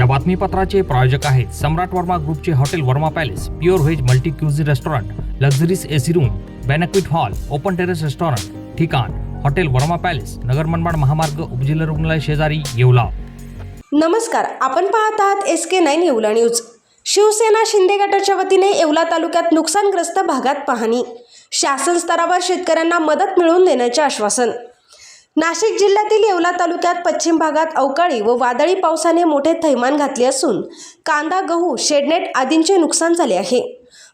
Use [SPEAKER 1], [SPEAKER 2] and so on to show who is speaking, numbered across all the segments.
[SPEAKER 1] या बातमीपत्राचे प्रायोजक आहेत सम्राट वर्मा ग्रुपचे hotel Verma palace, pure veg multi cuisine restaurant, luxuries AC room, banquet hall, open terrace restaurant. ठिकाण हॉटेल वर्मा पॅलेस, नगर मनमाड महामार्ग, उपजिल्हा रुग्णालय शेजारी, येवला.
[SPEAKER 2] नमस्कार, आपण पाहत आहात SK9 येवला न्यूज. शिवसेना शिंदे गटाच्या वतीने येवला तालुक्यात नुकसानग्रस्त भागात पाहणी. शासन स्तरावर शेतकऱ्यांना मदत मिळवून देण्याचे आश्वासन. नाशिक जिल्ह्यातील येवला तालुक्यात पश्चिम भागात अवकाळी व वादळी पावसाने मोठे थैमान घातले असून कांदा, गहू, शेडनेट आदींचे नुकसान झाले आहे.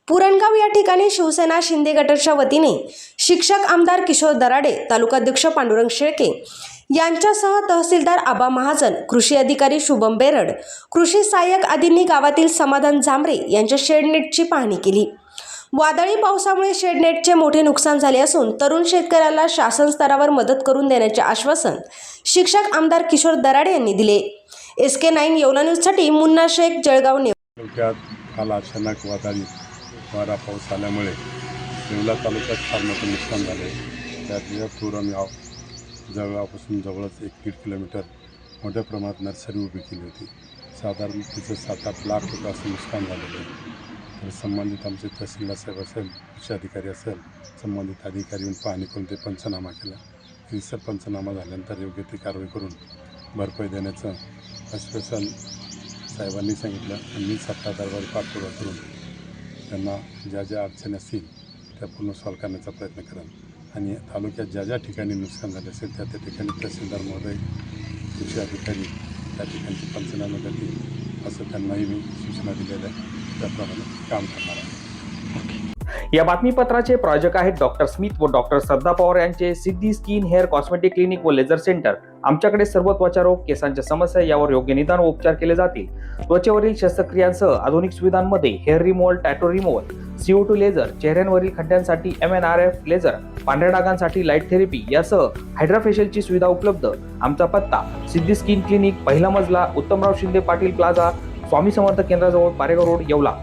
[SPEAKER 2] पुरणगाव या ठिकाणी शिवसेना शिंदे गटाच्या वतीने शिक्षक आमदार किशोर दराडे, तालुकाध्यक्ष पांडुरंग शेळके यांच्यासह तहसीलदार आबा महाजन, कृषी अधिकारी शुभम बेरड, कृषी सहाय्यक आदींनी गावातील समाधान झांबरे यांच्या शेडनेटची पाहणी केली. वादळी पावसामुळे शेडनेटचे मोठे नुकसान झाले असून तरुण शेतकऱ्याला शासन स्तरावर मदत करून देण्याचे आश्वासन शिक्षक आमदार किशोर दराडे यांनी दिले. SK9 येवला न्यूजसाठी मुन्ना शेख, जळगाव.
[SPEAKER 3] तालुक्यात काल अचानक वादळी वारा पाऊस आल्यामुळे येवला तालुक्यात फार मोठे नुकसान झाले. त्यात पुरणगाव जळगावपासून जवळच 1-1.5 किलोमीटर मोठ्या प्रमाणात नर्सरी उभी केली होती. साधारण तिचं 7-8 लाख रुपये असं नुकसान झालेलं आहे. तर संबंधित आमचे तहसीलदार साहेब असेल, कृषी अधिकारी असेल, संबंधित अधिकारी येऊन पाहणी करून ते पंचनामा केला. रिसर पंचनामा झाल्यानंतर योग्य ती कारवाई करून भरपाई देण्याचं आश्वासन साहेबांनी सांगितलं. आणि मी सत्ता दरबारी पाठपुरावा करून त्यांना ज्या ज्या अडचणी असतील त्या पूर्ण सॉल्व्ह करण्याचा प्रयत्न करेन. आणि तालुक्यात ज्या ज्या ठिकाणी नुकसान झाले असेल त्या ठिकाणी तहसीलदार महोदय, कृषी अधिकारी त्या ठिकाणचे पंचनामे करतील असं त्यांनाही मी सूचना दिलेल्या आहे. त्याप्रमाणे काम करणार आहे.
[SPEAKER 1] या बातमीपत्राचे प्रायोजक आहेत डॉक्टर स्मिथ व डॉक्टर श्रद्धा पवार यांचे सिद्धी स्किन हेअर कॉस्मेटिक क्लिनिक व लेझर सेंटर. आमच्याकडे सर्व त्वचारोग, केसांच्या समस्या यावर योग्य निदान व उपचार केले जातील. त्वचेवरील शस्त्रक्रियांसह आधुनिक सुविधांमध्ये hair removal, tattoo removal, CO2 laser, चेहऱ्यांवरील खड्ड्यांसाठी MNRF लेझर, पांढऱ्या डागांसाठी लाईट थेरपी यासह हायड्राफेशियलची सुविधा उपलब्ध. आमचा पत्ता सिद्धी स्किन क्लिनिक, पहिला मजला, उत्तमराव शिंदे पाटील प्लाझा, स्वामी समर्थ केंद्राजवळ, पारेगाव रोड, येवला.